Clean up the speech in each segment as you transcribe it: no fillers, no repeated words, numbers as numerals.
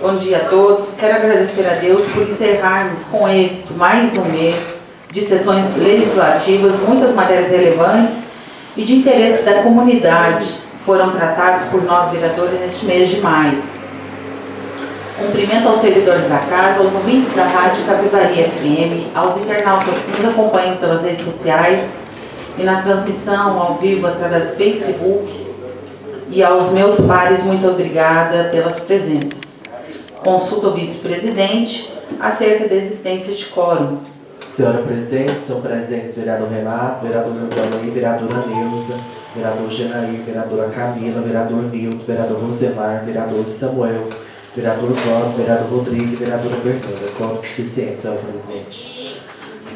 Bom dia a todos. Quero agradecer a Deus por encerrarmos com êxito mais um mês de sessões legislativas, muitas matérias relevantes e de interesse da comunidade foram tratadas por nós vereadores neste mês de maio. Cumprimento aos servidores da casa, aos ouvintes da Rádio Capivari FM, aos internautas que nos acompanham pelas redes sociais e na transmissão ao vivo através do Facebook, e aos meus pares, muito obrigada pelas presenças. Consulta o vice-presidente acerca da existência de quórum. Senhora presidente, são presentes vereador Renato, vereador Eudalei, vereadora Neuza, vereador Genair, vereadora Camila, vereador Nilton, vereador Rosemar, vereador Samuel, vereador Valdo, vereador Rodrigo e vereadora Fernanda. Quórum suficiente, senhora presidente.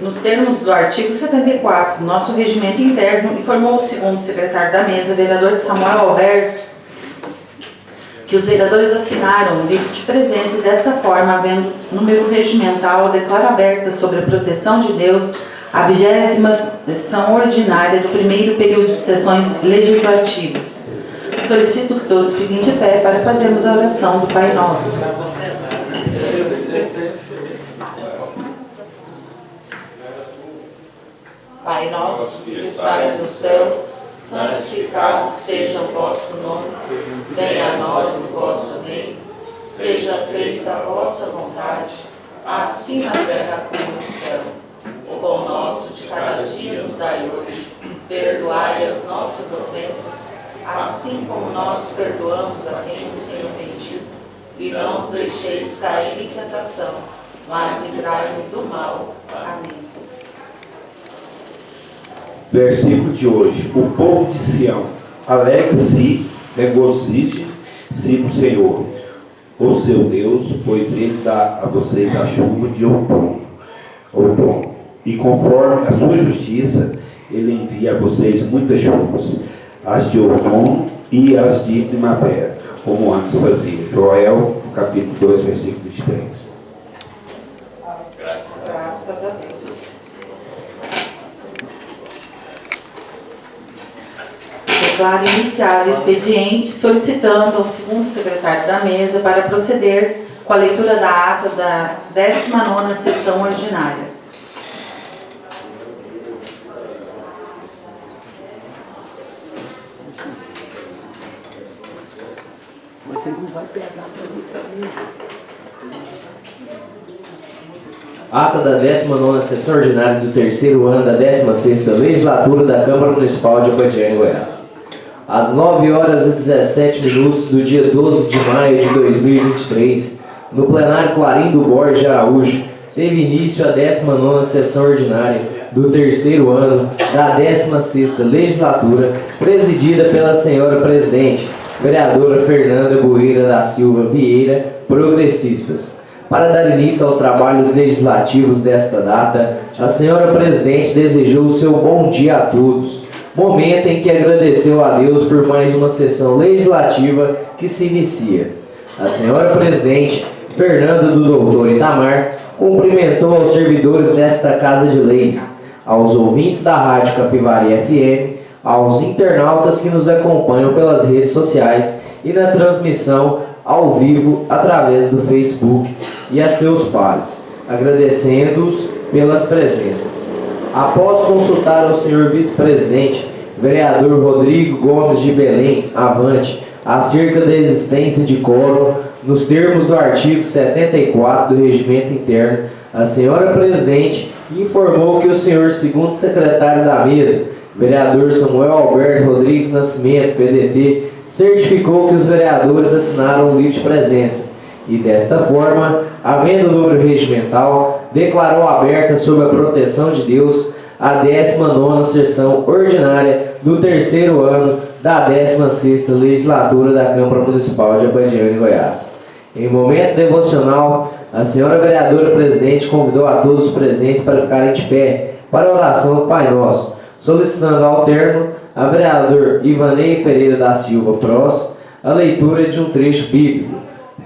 Nos termos do artigo 74 do nosso regimento interno, informou o segundo secretário da mesa, vereador Samuel Alberto, que os vereadores assinaram o livro de presença e desta forma, havendo número regimental, declaro aberta sobre a proteção de Deus a 20ª sessão ordinária do primeiro período de sessões legislativas. Solicito que todos fiquem de pé para fazermos a oração do Pai Nosso. Pai nosso, que estais no céu, santificado seja o vosso nome, venha a nós o vosso reino, seja feita a vossa vontade, assim na terra como no céu. O pão nosso de cada dia nos dai hoje, perdoai as nossas ofensas, assim como nós perdoamos a quem nos tem ofendido, e não nos deixeis cair em tentação, mas livrai-nos do mal. Amém. Versículo de hoje: o povo de Sião, alegre-se, regozije-se no Senhor, o seu Deus, pois ele dá a vocês a chuva de outono, e conforme a sua justiça, ele envia a vocês muitas chuvas, as de outono e as de primavera, como antes fazia. Joel, capítulo 2, versículo 23. Graças a Deus. Declaro iniciado o expediente, solicitando ao segundo secretário da mesa para proceder com a leitura da ata da 19ª sessão ordinária. Você não vai pegar Ata da 19ª sessão ordinária do terceiro ano da 16ª legislatura da Câmara Municipal de Abadiânia, Goiás. Às 9h17 do dia 12 de maio de 2023, no plenário Clarindo Borges de Araújo, teve início a 19ª sessão ordinária do terceiro ano da 16ª legislatura, presidida pela senhora presidente, vereadora Fernanda Bueira da Silva Vieira, progressistas. Para dar início aos trabalhos legislativos desta data, a senhora presidente desejou o seu bom dia a todos, momento em que agradeceu a Deus por mais uma sessão legislativa que se inicia. A senhora presidente, Fernanda do Doutor Itamar, cumprimentou aos servidores desta Casa de Leis, aos ouvintes da Rádio Capivari FM, aos internautas que nos acompanham pelas redes sociais e na transmissão ao vivo através do Facebook e a seus pares, agradecendo-os pelas presenças. Após consultar ao senhor vice-presidente, vereador Rodrigo Gomes de Belém, avante, acerca da existência de quórum, nos termos do artigo 74 do regimento interno, a senhora presidente informou que o senhor segundo secretário da mesa, vereador Samuel Alberto Rodrigues Nascimento, PDT, certificou que os vereadores assinaram o livro de presença e, desta forma, havendo número regimental, declarou aberta sob a proteção de Deus a 19ª sessão ordinária do terceiro ano da 16ª legislatura da Câmara Municipal de Abadiânia, Goiás. Em momento devocional, a senhora vereadora presidente convidou a todos os presentes para ficarem de pé para a oração do Pai Nosso, solicitando ao termo a vereador Ivanei Pereira da Silva Pros a leitura de um trecho bíblico.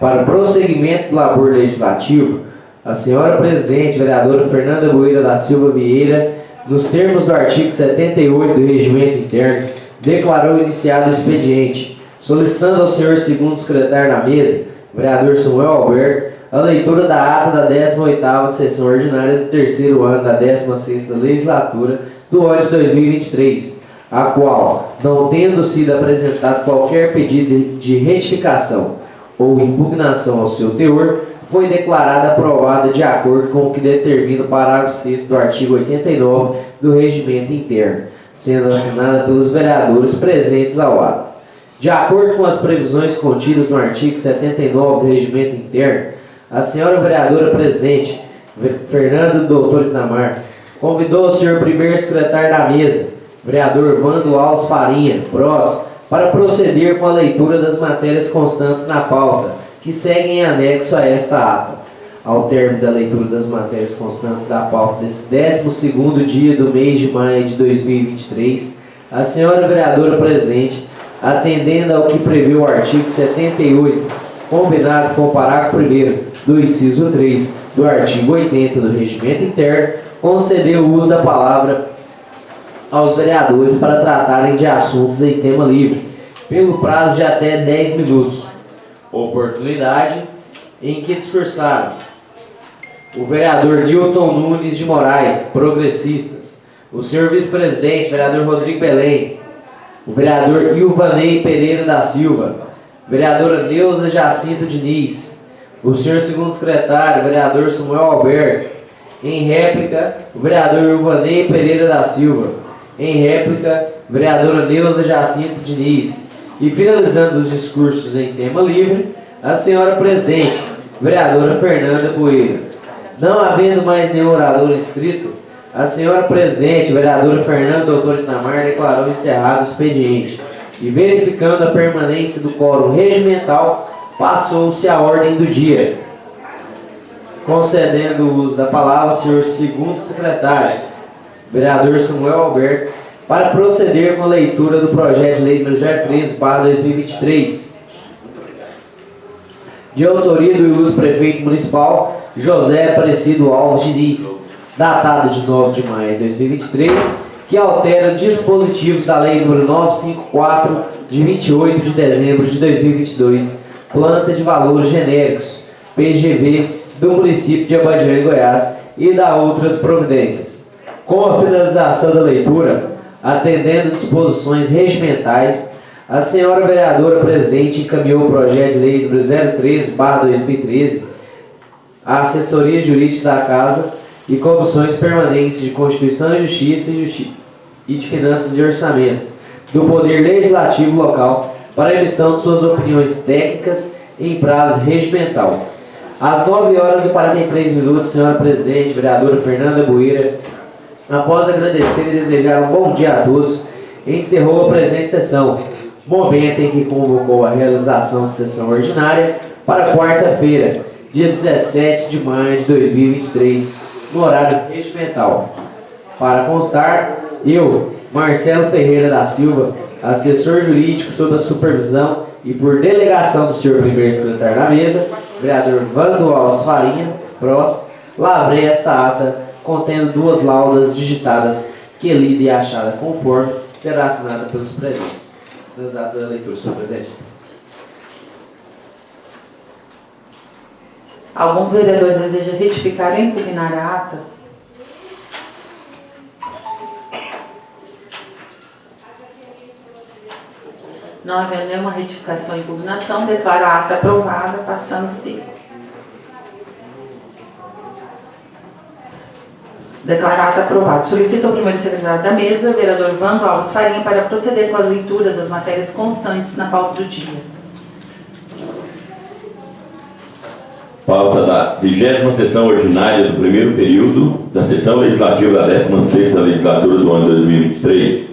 Para o prosseguimento do labor legislativo, a senhora presidente, vereadora Fernanda Bueira da Silva Vieira, nos termos do artigo 78 do regimento interno, declarou iniciado o expediente, solicitando ao senhor segundo secretário da mesa, vereador Samuel Alberto, a leitura da ata da 18ª sessão ordinária do terceiro ano da 16ª legislatura do ano de 2023, a qual, não tendo sido apresentado qualquer pedido de retificação ou impugnação ao seu teor, foi declarada aprovada de acordo com o que determina o parágrafo 6º do artigo 89 do Regimento Interno, sendo assinada pelos vereadores presentes ao ato. De acordo com as previsões contidas no artigo 79 do Regimento Interno, a senhora vereadora presidente, Fernanda Doutor Itamar, convidou o senhor primeiro secretário da mesa, vereador Vando Alves Farinha, PROS, para proceder com a leitura das matérias constantes na pauta, que seguem em anexo a esta ata. Ao término da leitura das matérias constantes da pauta desse 12º dia do mês de maio de 2023, a senhora vereadora presidente, atendendo ao que prevê o artigo 78, combinado com o parágrafo 1º do inciso 3 do artigo 80 do Regimento Interno, concedeu o uso da palavra aos vereadores para tratarem de assuntos em tema livre, pelo prazo de até 10 minutos. Oportunidade em que discursaram o vereador Newton Nunes de Moraes, progressistas, o senhor vice-presidente, vereador Rodrigo Belém, o vereador Ilvanei Pereira da Silva, vereadora Neuza Jacinto Diniz, o senhor segundo secretário, vereador Samuel Alberto, em réplica, o vereador Ilvanei Pereira da Silva, em réplica, vereadora Neuza Jacinto Diniz, e finalizando os discursos em tema livre, a senhora presidente, vereadora Fernanda Boeira. Não havendo mais nenhum orador inscrito, a senhora presidente, vereadora Fernanda Doutor Itamar, declarou encerrado o expediente e, verificando a permanência do quórum regimental, passou-se a ordem do dia, concedendo o uso da palavra ao senhor segundo secretário, vereador Samuel Alberto, para proceder com a leitura do projeto de lei número 03/2023, de autoria do ilustre prefeito municipal José Aparecido Alves Diniz, datado de 9 de maio de 2023, que altera dispositivos da lei número 954 de 28 de dezembro de 2022, planta de valores genéricos, PGV, do município de Abadiânia, Goiás, e da outras providências. Com a finalização da leitura, atendendo disposições regimentais, a senhora vereadora presidente encaminhou o projeto de lei número 013/2013 à assessoria jurídica da Casa e comissões permanentes de Constituição e Justiça e de Finanças e Orçamento do Poder Legislativo local para emissão de suas opiniões técnicas em prazo regimental. Às 9h43, senhora presidente, vereadora Fernanda Boeira, após agradecer e desejar um bom dia a todos, encerrou a presente sessão, momento em que convocou a realização de sessão ordinária para quarta-feira, dia 17 de maio de 2023, no horário regimental. Para constar, eu, Marcelo Ferreira da Silva, assessor jurídico sob a supervisão e por delegação do senhor primeiro secretário da mesa, vereador Vando Alves Farinha, PROS, lavrei esta ata contendo 2 laudas digitadas que lida e achada conforme será assinada pelos presentes. Nos atos da leitura, senhor presidente. Algum vereador deseja retificar ou impugnar a ata? Não havendo nenhuma retificação ou impugnação, declaro a ata aprovada, passando-se. Declaro a ata aprovada. Solicito ao primeiro secretário da mesa, vereador Vando Alves Farinha, para proceder com a leitura das matérias constantes na pauta do dia. Pauta da 20ª sessão ordinária do primeiro período da sessão legislativa da 16ª legislatura do ano 2023.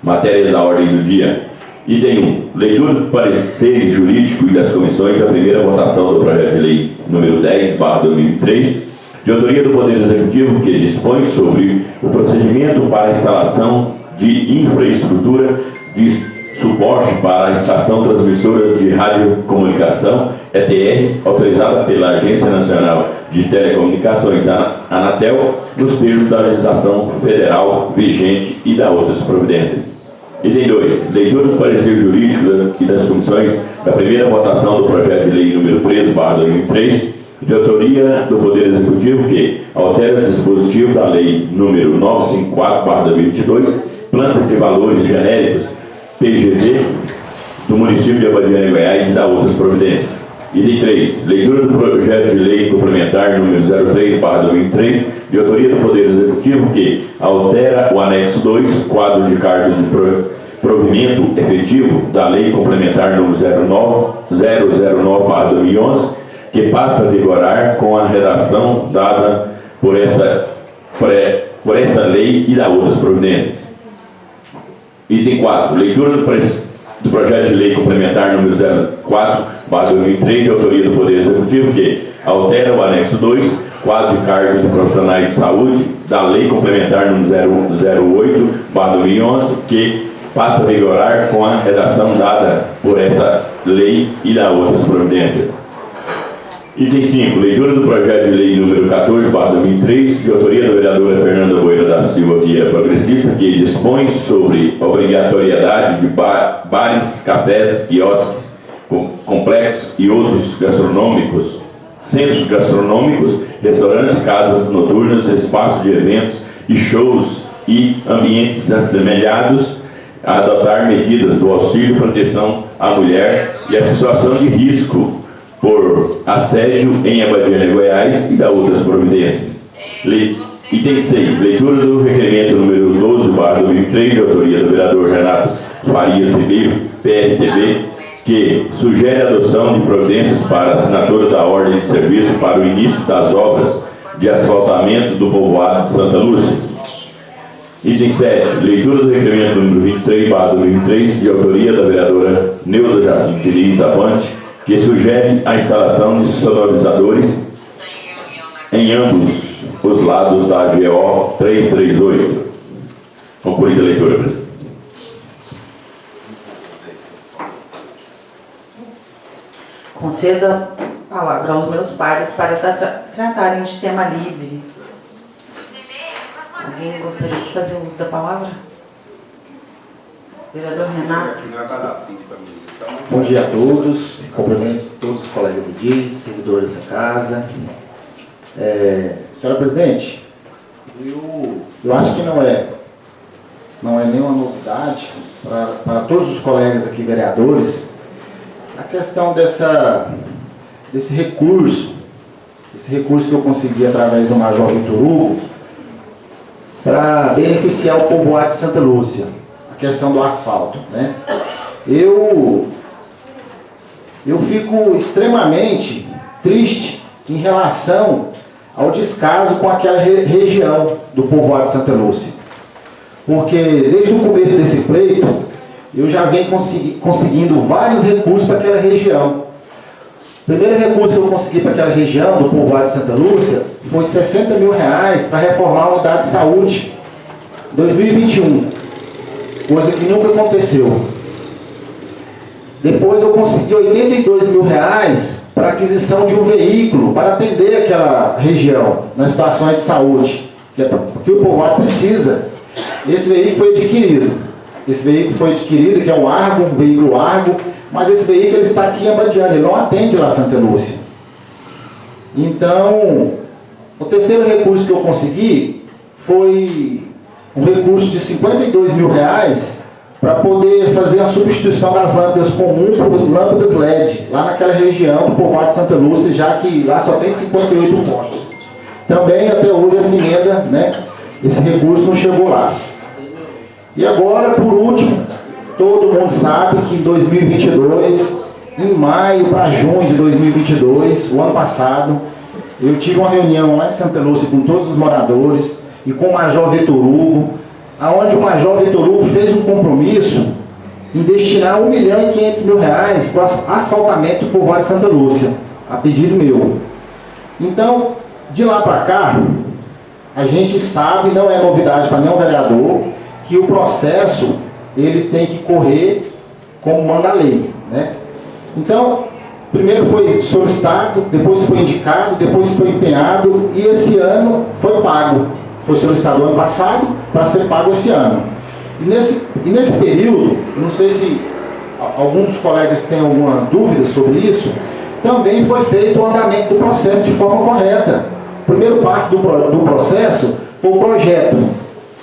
Matérias da ordem do dia. Item 1. Leitura dos pareceres jurídicos e das comissões da primeira votação do projeto de lei número 10/2023, de autoria do Poder Executivo, que dispõe sobre o procedimento para a instalação de infraestrutura de suporte para a estação transmissora de radiocomunicação, ETR, autorizada pela Agência Nacional de Telecomunicações, Anatel, nos termos da legislação federal vigente e da outras providências. Item 2. Leitura do parecer jurídico e das comissões da primeira votação do projeto de lei número 13/2003, de autoria do Poder Executivo, que altera o dispositivo da lei número 954/2022, plantas de valores genéricos, PGV, do município de Abadiânia, Goiás, e da outras providências. Item 3. Leitura do projeto de lei complementar número 03/2003, de autoria do Poder Executivo, que altera o anexo 2, quadro de cargos de provimento efetivo da lei complementar número 009/2011, que passa a vigorar com a redação dada por essa lei e da outras providências. Item 4. Leitura do projeto de lei complementar número 04/2003, de autoria do Poder Executivo, que altera o anexo 2, quadro de cargos de profissionais de saúde, da lei complementar número 08/2011, que passa a vigorar com a redação dada por essa lei e da outras providências. Item 5. Leitura do projeto de lei número 14/2003, de autoria da vereadora Fernanda Boeira da Silva, que é progressista, que dispõe sobre a obrigatoriedade de bares, cafés, quiosques, complexos e outros gastronômicos, centros gastronômicos, restaurantes, casas noturnas, espaços de eventos e shows e ambientes assemelhados, a adotar medidas do auxílio, proteção à mulher e a situação de risco por assédio em Abadiânia, Goiás, e da outras providências. Item 6. Leitura do requerimento número 12/2003, de autoria do vereador Renato Farias Ribeiro, PRTB, que sugere a adoção de providências para a assinatura da ordem de serviço para o início das obras de asfaltamento do povoado de Santa Lúcia. Item 7. Leitura do requerimento número 23/2003, de autoria da vereadora Neuza Jacinto Diniz Avante, que sugere a instalação de sonorizadores em ambos os lados da GO 338. Concluída a leitura, presidente. Conceda a palavra aos meus pares para tratarem de tema livre. Alguém gostaria de fazer uso da palavra? Vereador Renato. Bom dia a todos, cumprimento todos os colegas edis, servidores dessa casa. Senhora Presidente, eu acho que não é nenhuma novidade para todos os colegas aqui vereadores a questão desse recurso que eu consegui através do Major Vitor Hugo para beneficiar o povoado de Santa Lúcia, a questão do asfalto, né? Eu fico extremamente triste em relação ao descaso com aquela região do povoado de Santa Lúcia. Porque desde o começo desse pleito, eu já venho conseguindo vários recursos para aquela região. O primeiro recurso que eu consegui para aquela região do povoado de Santa Lúcia foi R$60 mil para reformar a unidade de saúde em 2021, coisa que nunca aconteceu. Depois eu consegui R$82 mil para aquisição de um veículo para atender aquela região nas situações de saúde, que o povoado precisa. Esse veículo foi adquirido, que é um Argo, um veículo Argo, mas esse veículo ele está aqui em Abadiânia, ele não atende lá Santa Lúcia. Então, o terceiro recurso que eu consegui foi um recurso de R$52 mil para poder fazer a substituição das lâmpadas comuns por lâmpadas LED, lá naquela região do povoado de Santa Lúcia, já que lá só tem 58 postes. Também até hoje essa emenda, né, esse recurso não chegou lá. E agora, por último, todo mundo sabe que em 2022, em maio para junho de 2022, o ano passado, eu tive uma reunião lá em Santa Lúcia com todos os moradores e com o Major Vitor Hugo, aonde o Major Vitor Hugo fez um compromisso em destinar R$1.500.000 para o asfaltamento do povoado de Santa Lúcia, a pedido meu. Então, de lá para cá, a gente sabe, não é novidade para nenhum vereador, que o processo ele tem que correr como manda a lei, né? Então, primeiro foi solicitado, depois foi indicado, depois foi empenhado e esse ano foi pago. Foi solicitado ano passado para ser pago esse ano. E nesse período, não sei se alguns colegas têm alguma dúvida sobre isso, também foi feito o andamento do processo de forma correta. O primeiro passo do processo foi o projeto,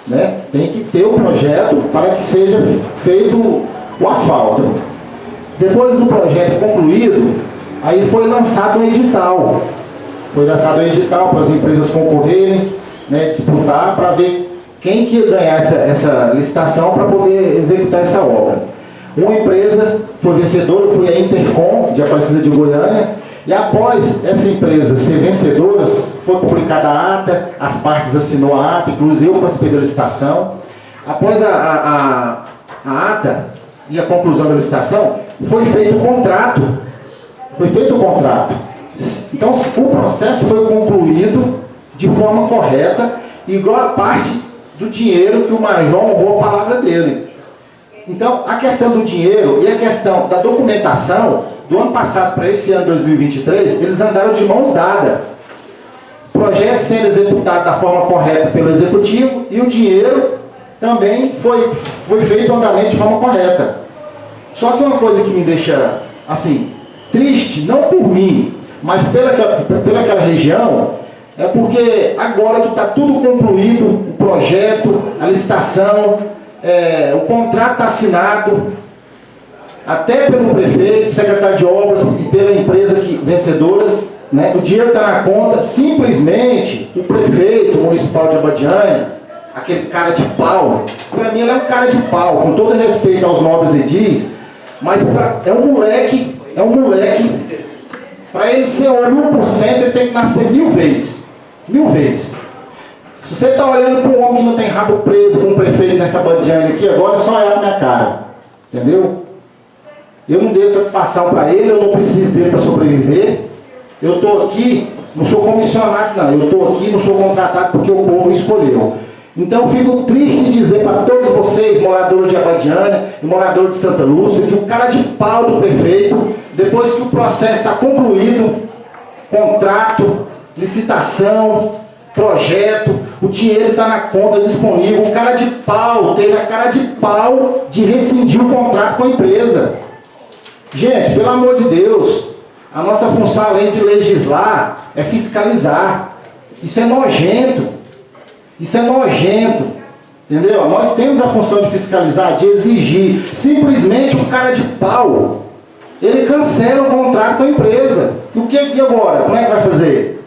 né? Tem que ter o projeto para que seja feito o asfalto. Depois do projeto concluído, aí foi lançado um edital. Foi lançado um edital para as empresas concorrerem, né, disputar para ver quem que ia ganhar essa licitação para poder executar essa obra. Uma empresa foi vencedora, foi a Intercom, de Aparecida de Goiânia, e após essa empresa ser vencedora, foi publicada a ata, as partes assinou a ata, inclusive eu participei da licitação. Após a ata e a conclusão da licitação, foi feito o contrato. Foi feito o contrato. Então, o processo foi concluído de forma correta, igual a parte do dinheiro que o Major honrou a palavra dele. Então, a questão do dinheiro e a questão da documentação, do ano passado para esse ano 2023, eles andaram de mãos dadas. O projeto sendo executado da forma correta pelo Executivo e o dinheiro também foi feito o andamento de forma correta. Só que uma coisa que me deixa, assim, triste, não por mim, mas pelaquela região, é porque agora que está tudo concluído, o projeto, a licitação, o contrato está assinado, até pelo prefeito, secretário de obras e pela empresa vencedoras, né? O dinheiro está na conta, simplesmente o prefeito municipal de Abadiânia, aquele cara de pau, para mim ele é um cara de pau, com todo respeito aos nobres edis, mas é um moleque, para ele ser 1%, ele tem que nascer 1000 vezes. 1000 vezes. Se você está olhando para um homem que não tem rabo preso com o prefeito nessa Abadiânia aqui, agora é só olhar na minha cara. Entendeu? Eu não dei satisfação para ele, eu não preciso dele para sobreviver. Eu estou aqui, não sou comissionado não, eu estou aqui, não sou contratado porque o povo escolheu. Então eu fico triste de dizer para todos vocês, moradores de Abadiânia e moradores de Santa Lúcia, que o cara de pau do prefeito, depois que o processo está concluído, contrato, licitação, projeto, o dinheiro está na conta disponível, o cara de pau teve a cara de pau de rescindir o contrato com a empresa. Gente, pelo amor de Deus, a nossa função além de legislar é fiscalizar. Isso é nojento. Isso é nojento. Entendeu? Nós temos a função de fiscalizar, de exigir. Simplesmente um cara de pau, ele cancela o contrato com a empresa. E agora? Como é que vai fazer?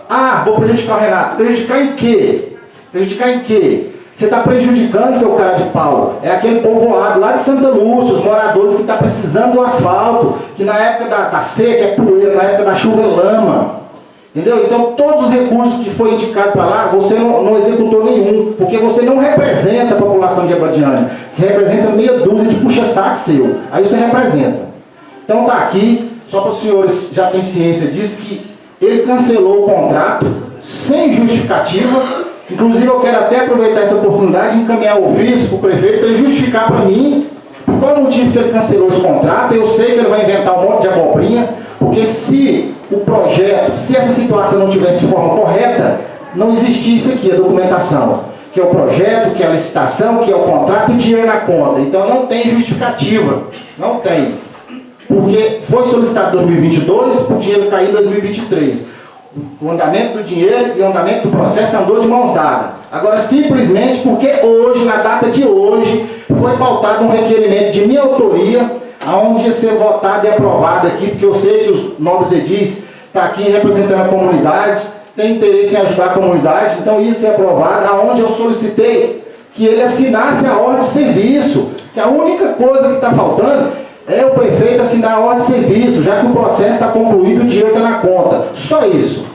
Ah, vou prejudicar o Renato. Prejudicar em quê? Prejudicar em quê? Você está prejudicando, seu cara de pau. É aquele povoado lá de Santa Lúcia, os moradores que estão precisando do asfalto, que na época da seca é poeira, na época da chuva é lama. Entendeu? Então, todos os recursos que foi indicado para lá, você não executou nenhum, porque você não representa a população de Abadiânia. Você representa meia dúzia de puxa-saco seu. Aí você representa. Então, está aqui, só para os senhores já terem ciência disso, que ele cancelou o contrato sem justificativa. Inclusive, eu quero até aproveitar essa oportunidade de encaminhar o ofício para o prefeito para ele justificar para mim por qual motivo que ele cancelou esse contrato. Eu sei que ele vai inventar um monte de abobrinha, porque se o projeto, se essa situação não tivesse de forma correta, não existisse aqui a documentação, que é o projeto, que é a licitação, que é o contrato e o dinheiro na conta. Então, não tem justificativa. Não tem. Porque foi solicitado em 2022, o dinheiro caiu em 2023. O andamento do dinheiro e o andamento do processo andou de mãos dadas. Agora, simplesmente porque hoje, na data de hoje, foi pautado um requerimento de minha autoria, aonde ia ser votado e aprovado aqui, porque eu sei que os nobres edis estão aqui representando a comunidade, tem interesse em ajudar a comunidade, então ia ser aprovado, aonde eu solicitei que ele assinasse a ordem de serviço, que a única coisa que está faltando é o prefeito assinar a ordem de serviço, já que o processo está concluído e o dinheiro está na conta. Só isso.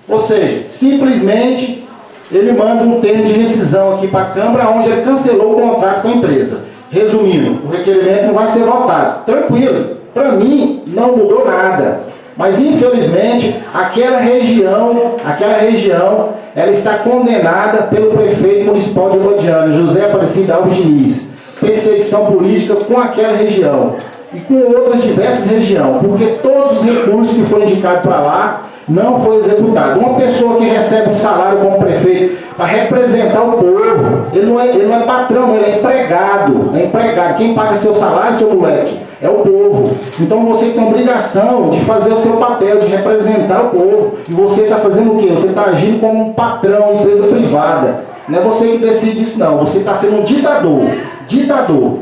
Ou seja, simplesmente ele manda um termo de rescisão aqui para a Câmara, onde ele cancelou o contrato com a empresa. Resumindo, o requerimento não vai ser votado. Tranquilo. Para mim, não mudou nada. Mas, infelizmente, aquela região, ela está condenada pelo prefeito municipal de Abadiânia, José Aparecido Alves Diniz. Perseguição política com aquela região e com outras diversas regiões, porque todos os recursos que foram indicados para lá não foi executado. Uma pessoa que recebe um salário como prefeito para representar o povo, ele não é patrão, ele é empregado. É empregado. Quem paga seu salário, seu moleque, é o povo. Então você tem a obrigação de fazer o seu papel, de representar o povo. E você está fazendo o quê? Você está agindo como um patrão, empresa privada. Não é você que decide isso, não. Você está sendo um ditador. Ditador.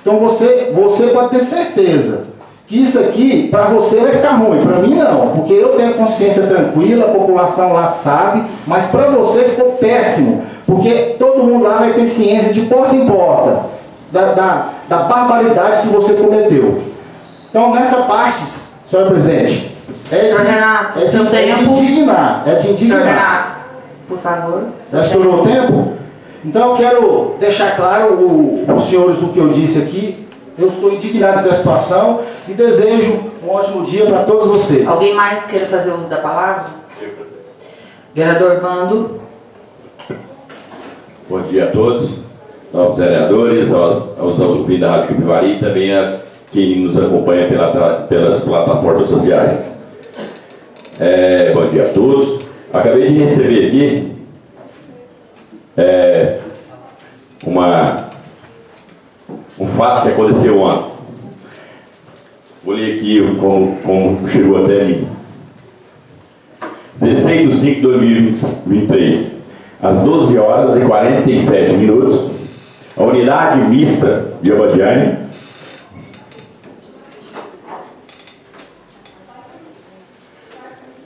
Então você pode ter certeza que isso aqui, para você, vai ficar ruim. Para mim, não. Porque eu tenho consciência tranquila, a população lá sabe. Mas para você ficou péssimo. Porque todo mundo lá vai ter ciência de porta em porta da barbaridade que você cometeu. Então, nessa parte, senhor presidente, Senhor Renato, seu tempo. É de indignar. Senhor Renato, por favor. Já estourou o tempo? Então, eu quero deixar claro para os senhores o que eu disse aqui. Eu estou indignado com a situação e desejo um ótimo dia para todos vocês. Alguém mais queira fazer uso da palavra? Vereador Vando. Bom dia a todos, aos vereadores, aos ouvintes da Rádio Capivari e também a quem nos acompanha pelas plataformas sociais. Bom dia a todos. Acabei de receber aqui um fato que aconteceu ontem. Vou ler aqui como chegou até mim. 16 de 5 de 2023, às 12 horas e 47 minutos, a unidade mista de Abadiânia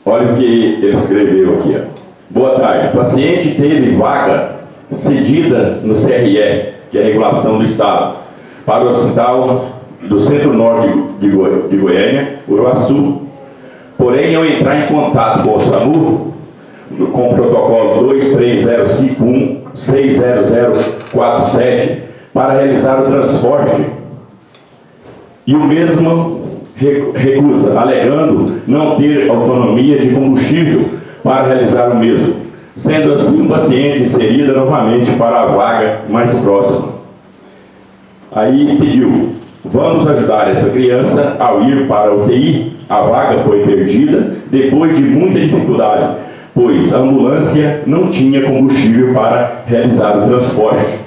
olha o que ele escreveu aqui. Ó. Boa tarde. O paciente teve vaga cedida no CRE, que é a regulação do Estado, para o Hospital do Centro-Norte de Goiânia, Uruaçu. Porém, ao entrar em contato com o SAMU, com o protocolo 23051-60047, para realizar o transporte, e o mesmo recusa, alegando não ter autonomia de combustível para realizar o mesmo, sendo assim o paciente inserido novamente para a vaga mais próxima. Aí pediu: vamos ajudar essa criança ao ir para a UTI. A vaga foi perdida depois de muita dificuldade, pois a ambulância não tinha combustível para realizar o transporte.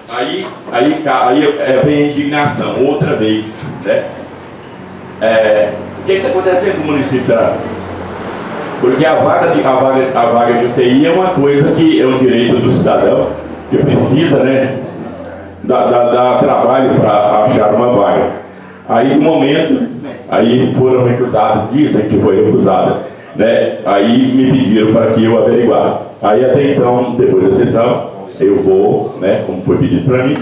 Aí vem a indignação, outra vez, né? O que está acontecendo com o município? Porque a vaga de UTI é uma coisa que é um direito do cidadão, que precisa, né, dar trabalho para achar uma vaga. Aí, no momento, aí foram recusados, dizem que foi recusada, né? Aí me pediram para que eu averiguasse. Aí, até então, depois da sessão, eu vou, né, como foi pedido para mim,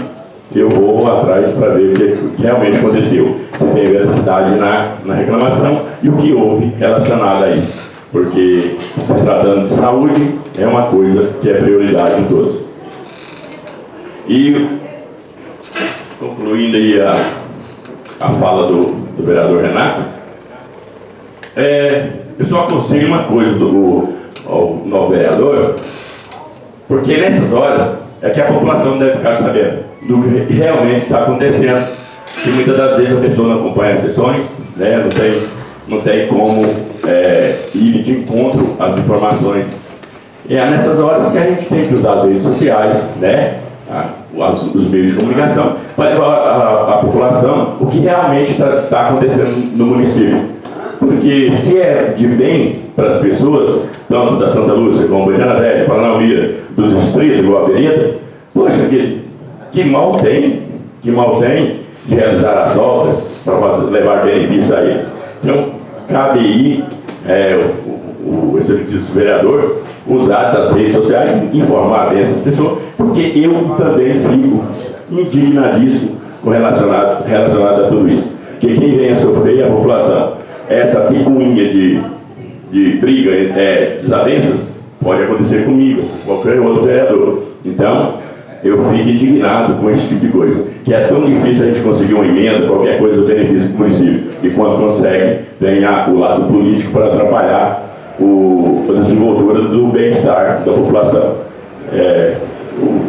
eu vou atrás para ver o que realmente aconteceu, se tem veracidade na reclamação e o que houve relacionado a isso. Porque, se tratando de saúde, é uma coisa que é prioridade de todos. E, concluindo aí a fala do vereador Renato, eu só aconselho uma coisa ao novo vereador, porque nessas horas é que a população deve ficar sabendo do que realmente está acontecendo, que muitas das vezes a pessoa não acompanha as sessões, né, não tem como ir de encontro às informações. E é nessas horas que a gente tem que usar as redes sociais, né, os meios de comunicação, para levar a população o que realmente está acontecendo no município. Porque se é de bem para as pessoas, tanto da Santa Lúcia como Boiana Velha, Paranaíra, dos distritos, igual a Avenida, poxa, que mal tem de realizar as obras para levar benefício a eles. Então, cabe aí o excelentíssimo vereador usar das redes sociais, informar bem essas pessoas, porque eu também fico indignadíssimo relacionado a tudo isso. Que quem vem a sofrer é a população. Essa picuinha de briga, desavenças, pode acontecer comigo, qualquer outro vereador. Então, eu fico indignado com esse tipo de coisa, que é tão difícil a gente conseguir uma emenda, qualquer coisa do benefício do município, e quando consegue, vem o lado político para atrapalhar a desenvoltura do bem-estar da população. Eu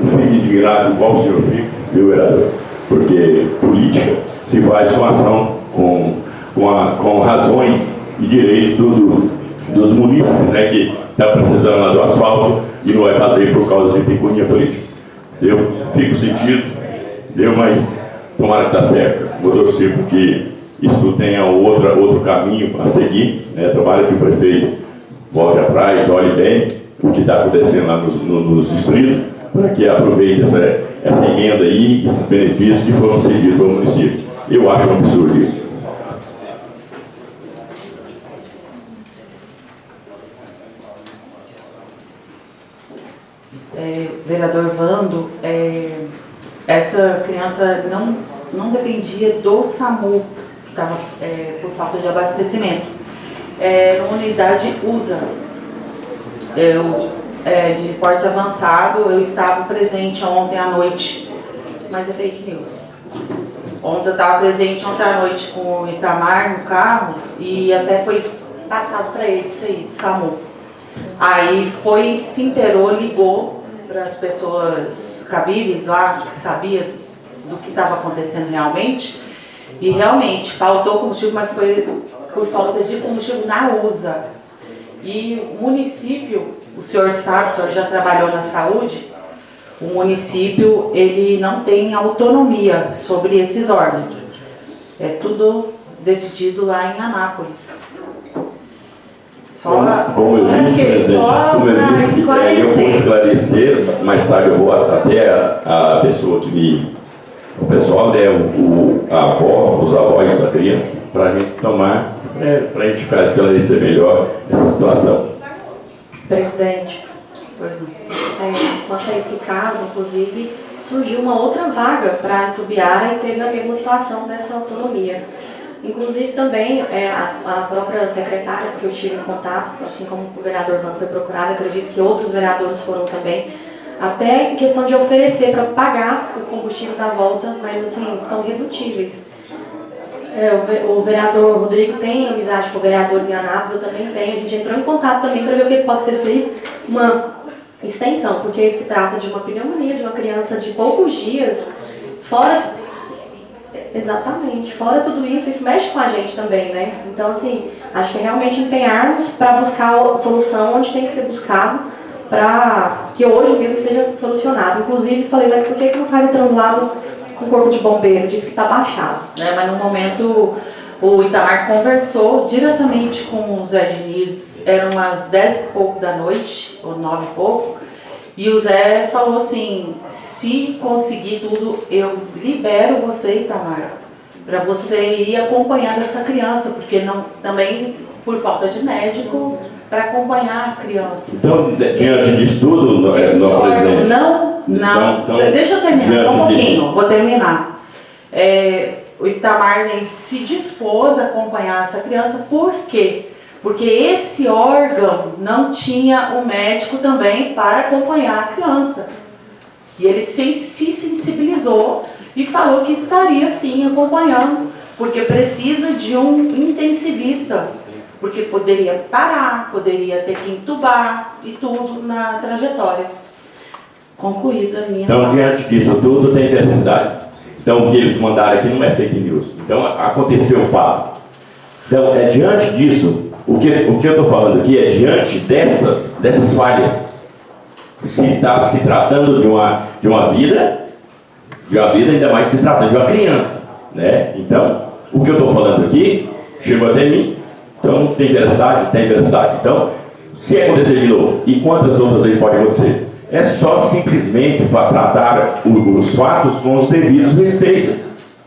fico indignado igual o senhor fica, meu vereador, porque política se faz com ação, com razões e direito dos munícipes, né, que está precisando lá do asfalto e não vai fazer por causa de picuinha política. Eu fico sentido, mas tomara que dá certo. Vou torcer porque isso tenha outro caminho a seguir, né? Tomara que o prefeito volte atrás, olhe bem o que está acontecendo lá nos distritos, para que aproveite essa emenda aí, esses benefícios que foram cedidos ao município. Eu acho um absurdo isso. Vereador Vando, essa criança não dependia do SAMU, que estava por falta de abastecimento. Uma unidade USA. De porte avançado, eu estava presente ontem à noite, mas é fake news. Ontem eu estava presente ontem à noite com o Itamar no carro e até foi passado para ele isso aí, do SAMU. Aí se inteirou, ligou para as pessoas cabíveis lá, que sabiam do que estava acontecendo realmente, e realmente faltou combustível, mas foi por falta de combustível na USA. E o município, o senhor sabe, o senhor já trabalhou na saúde, o município ele não tem autonomia sobre esses órgãos. É tudo decidido lá em Anápolis. Como eu disse, presidente, eu vou esclarecer, mais tarde eu vou até a pessoa o pessoal, né, a avó, os avós da criança, para a gente tomar, para a gente esclarecer melhor essa situação. Presidente, quanto a esse caso, inclusive, surgiu uma outra vaga para Itubiara e teve a mesma situação dessa autonomia. Inclusive também a própria secretária, que eu tive em contato, assim como o vereador Vando foi procurado, acredito que outros vereadores foram também, até em questão de oferecer para pagar o combustível da volta, mas assim, estão irredutíveis. O vereador Rodrigo tem amizade com vereadores em Anápolis, eu também tenho, a gente entrou em contato também para ver o que pode ser feito, uma extensão, porque se trata de uma pneumonia, de uma criança de poucos dias, fora... Exatamente. Fora tudo isso, isso mexe com a gente também, né? Então, assim, acho que é realmente empenharmos para buscar a solução onde tem que ser buscado para que hoje mesmo seja solucionado. Inclusive, falei, mas por que não faz o translado com o corpo de bombeiro? Disse que está baixado. Mas no momento, o Itamar conversou diretamente com o Zé Diniz, eram umas 10 e pouco da noite, ou 9 e pouco, e o Zé falou assim, se conseguir tudo, eu libero você, Itamar, para você ir acompanhar essa criança, porque também por falta de médico, para acompanhar a criança. Então, diante disso tudo, presidente? Não, então, deixa eu terminar só um pouquinho, vou terminar. O Itamar se dispôs a acompanhar essa criança, por quê? Porque esse órgão não tinha o médico também para acompanhar a criança. E ele se sensibilizou e falou que estaria sim acompanhando, porque precisa de um intensivista, porque poderia parar, poderia ter que entubar e tudo na trajetória. Concluída a minha Então, fala. diante disso tudo, tem veracidade. Então, o que eles mandaram aqui não é fake news. Então, aconteceu o fato. Então, diante disso, o que eu estou falando aqui é diante dessas falhas. Se está se tratando de uma vida, ainda mais se tratando de uma criança, né? Então, o que eu estou falando aqui chegou até mim. Então, tem veracidade? Tem veracidade. Então, se acontecer de novo, e quantas outras vezes pode acontecer? É só simplesmente tratar os fatos com os devidos respeitos.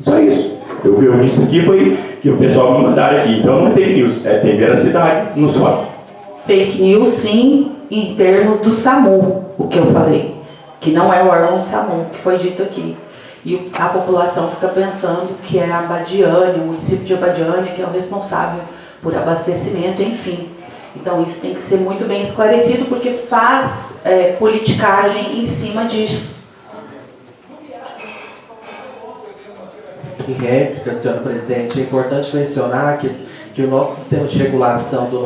Só isso. O que eu disse aqui foi que o pessoal me mandaram aqui. Então, não é fake news, tem veracidade nos fatos. Fake news, sim, em termos do SAMU, o que eu falei, que não é o órgão SAMU, que foi dito aqui. E a população fica pensando que é a Abadiânia, o município de Abadiânia, que é o responsável por abastecimento, enfim. Então, isso tem que ser muito bem esclarecido, porque faz politicagem em cima disso. Em réplica, senhor presidente, é importante mencionar que o nosso sistema de regulação do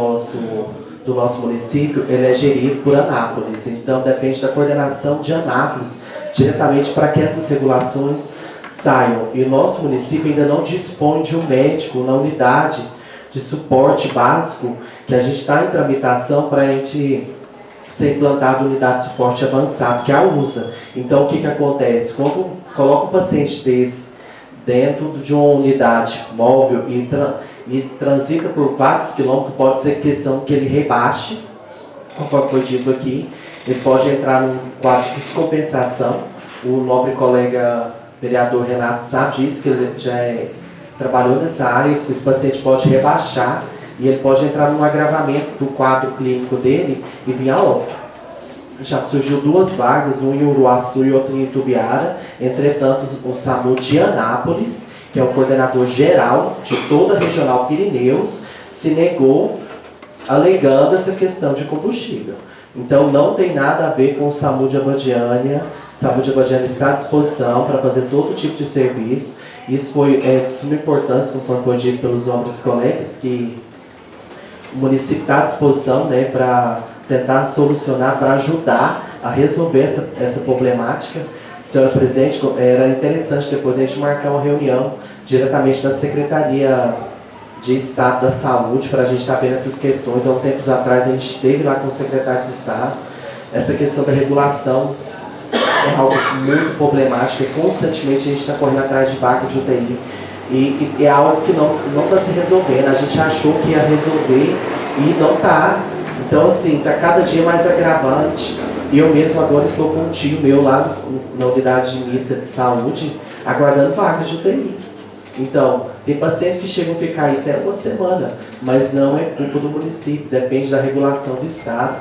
nosso município ele é gerido por Anápolis, então depende da coordenação de Anápolis diretamente para que essas regulações saiam. E o nosso município ainda não dispõe de um médico na unidade de suporte básico que a gente está em tramitação para a gente ser implantado unidade de suporte avançado, que é a USA. Então, o que acontece? Quando coloca um paciente desse dentro de uma unidade móvel e transita por vários quilômetros, pode ser questão que ele rebaixe, conforme foi dito aqui, ele pode entrar num quadro de descompensação. O nobre colega vereador Renato sabe disso, que ele já trabalhou nessa área. Esse paciente pode rebaixar e ele pode entrar num agravamento do quadro clínico dele e vir a óbito. Já surgiu 2 vagas, um em Uruaçu e outro em Itubiara. Entretanto, o SAMU de Anápolis, que é o coordenador geral de toda a Regional Pirineus, se negou, alegando essa questão de combustível. Então, não tem nada a ver com o SAMU de Abadiânia. O SAMU de Abadiânia está à disposição para fazer todo tipo de serviço. Isso foi de suma importância, conforme foi dito pelos nobres colegas, que o município está à disposição, né, para tentar solucionar, para ajudar a resolver essa problemática. Senhora presidente, era interessante depois a gente marcar uma reunião diretamente da Secretaria de Estado da Saúde para a gente estar vendo essas questões. Há um tempo atrás a gente esteve lá com o secretário de Estado. Essa questão da regulação é algo muito problemático e constantemente a gente está correndo atrás de vaga de UTI. E é algo que não está se resolvendo. A gente achou que ia resolver e não está. Então, assim, está cada dia mais agravante. E eu mesmo agora estou com um tio meu lá na unidade de missa de saúde, aguardando vagas de UTI. Então, tem pacientes que chegam a ficar aí até 1 semana, mas não é culpa do município, depende da regulação do Estado.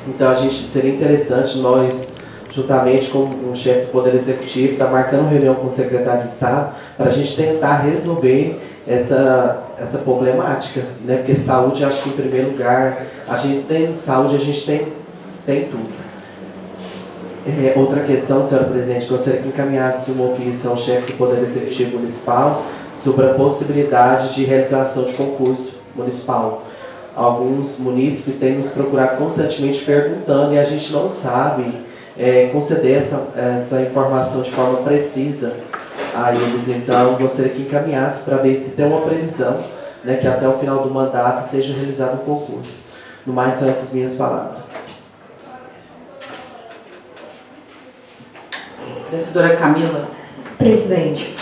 Então, seria interessante nós, juntamente com o chefe do Poder Executivo, estar marcando reunião com o secretário de Estado para a gente tentar resolver essa problemática, né? Porque saúde, acho que em primeiro lugar, a gente tem saúde, a gente tem tudo. Outra questão, senhora presidente, gostaria que encaminhasse uma ofício ao chefe do Poder Executivo Municipal sobre a possibilidade de realização de concurso municipal. Alguns munícipes têm nos procurado constantemente perguntando e a gente não sabe conceder essa informação de forma precisa a eles. Então, gostaria que encaminhasse para ver se tem uma previsão, né, que até o final do mandato seja realizado um concurso. No mais, são essas minhas palavras. Vereadora Camila. Presidente,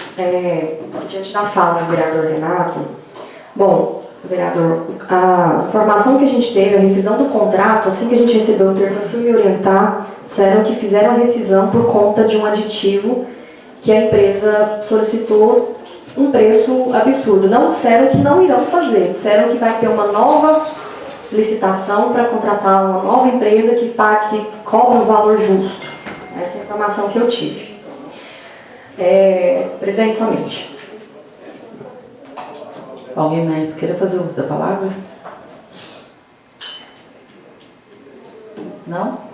diante da fala do vereador Renato, bom, vereador, a informação que a gente teve, a rescisão do contrato, assim que a gente recebeu o termo, eu fui me orientar, disseram que fizeram a rescisão por conta de um aditivo que a empresa solicitou um preço absurdo. Não disseram que não irão fazer, disseram que vai ter uma nova licitação para contratar uma nova empresa que cobra um valor justo. Essa é a informação que eu tive. Presidente, somente. Alguém mais queira fazer uso da palavra? Não?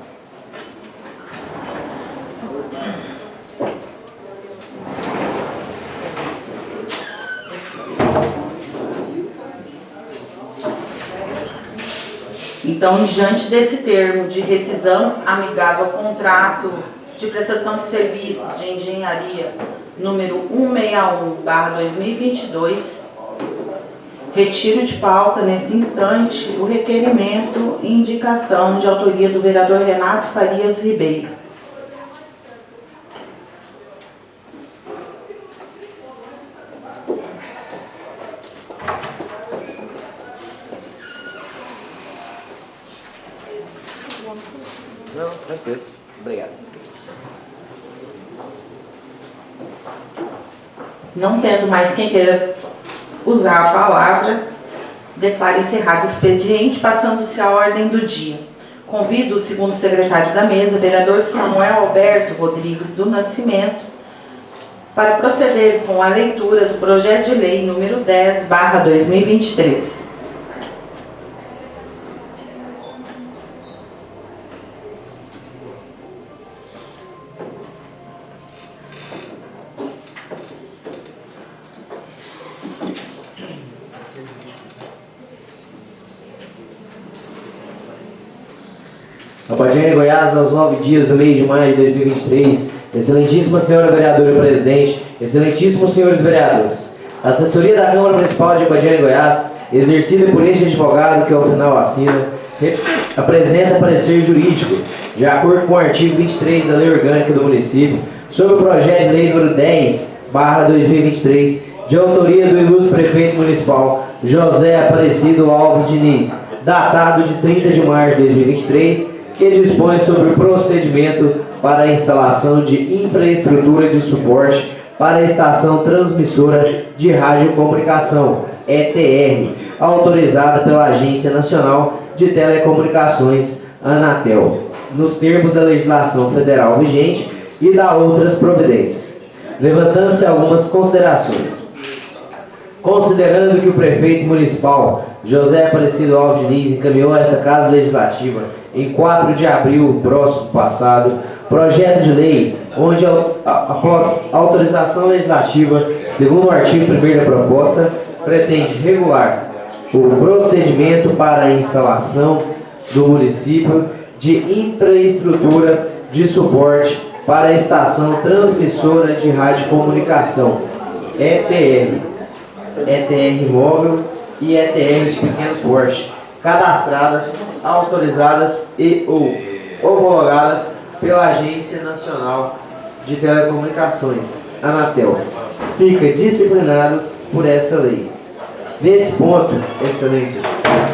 Então, diante desse termo de rescisão amigável ao contrato de prestação de serviços de engenharia número 161/2022, retiro de pauta nesse instante o requerimento e indicação de autoria do vereador Renato Farias Ribeiro. Não, tranquilo. Obrigado. Não tendo mais quem queira usar a palavra, declaro encerrado o expediente, passando-se à ordem do dia. Convido o segundo secretário da mesa, vereador Samuel Alberto Rodrigues do Nascimento, para proceder com a leitura do projeto de lei número 10/2023. Abadiânia, Goiás, aos 9 dias do mês de maio de 2023. Excelentíssima senhora vereadora presidente, excelentíssimos senhores vereadores. A assessoria da Câmara Municipal de Abadiânia, Goiás, exercida por este advogado que ao final assina, apresenta parecer jurídico, de acordo com o artigo 23 da Lei Orgânica do Município, sobre o projeto de lei número 10/2023, de autoria do ilustre prefeito municipal José Aparecido Alves Diniz, datado de 30 de março de 2023, que dispõe sobre o procedimento para a instalação de infraestrutura de suporte para a estação transmissora de radiocomunicação, ETR, autorizada pela Agência Nacional de Telecomunicações, Anatel, nos termos da legislação federal vigente e da outras providências. Levantando-se algumas considerações. Considerando que o prefeito municipal José Aparecido Alves Diniz encaminhou a esta Casa Legislativa em 4 de abril próximo passado, projeto de lei onde, após autorização legislativa, segundo o artigo 1º da proposta, pretende regular o procedimento para a instalação do município de infraestrutura de suporte para a estação transmissora de radiocomunicação, ETR, ETR móvel e ETR de pequeno porte, cadastradas, autorizadas e ou homologadas pela Agência Nacional de Telecomunicações, Anatel. Fica disciplinado por esta lei. Nesse ponto, excelências,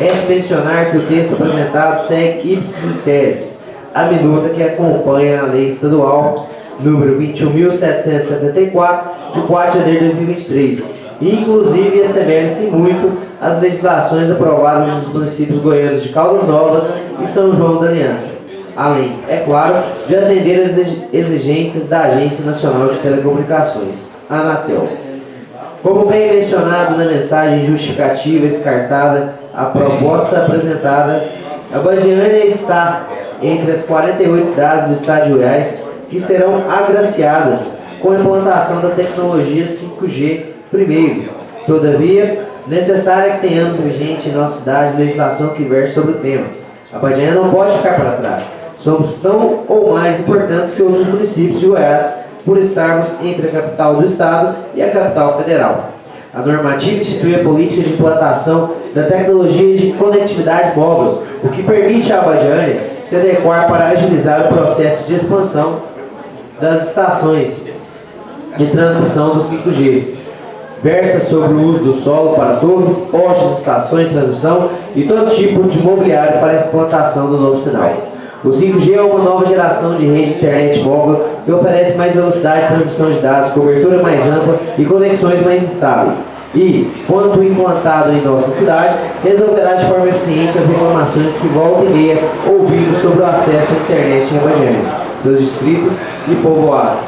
é mencionar que o texto apresentado segue ipsis literis a minuta que acompanha a lei estadual número 21.774 de 4 de janeiro de 2023, e inclusive assemelha-se muito às legislações aprovadas nos municípios goianos de Caldas Novas e São João da Aliança, além, é claro, de atender às exigências da Agência Nacional de Telecomunicações, Anatel. Como bem mencionado na mensagem justificativa descartada, a proposta apresentada, a Abadiânia está entre as 48 cidades do estado de Goiás que serão agraciadas com a implantação da tecnologia 5G primeiro. Todavia, necessário que tenhamos vigente em nossa cidade legislação que verse sobre o tema. A Abadiânia não pode ficar para trás. Somos tão ou mais importantes que outros municípios de Goiás, por estarmos entre a capital do estado e a capital federal. A normativa institui a política de implantação da tecnologia de conectividade móvel, o que permite à Abadiânia se adequar para agilizar o processo de expansão das estações de transmissão do 5G. Versa sobre o uso do solo para torres, postes, estações de transmissão e todo tipo de mobiliário para a implantação do novo sinal. O 5G é uma nova geração de rede de internet móvel que oferece mais velocidade de transmissão de dados, cobertura mais ampla e conexões mais estáveis. E, quando implantado em nossa cidade, resolverá de forma eficiente as reclamações que volta e meia ouvimos sobre o acesso à internet em Abadiânia, seus distritos e povoados.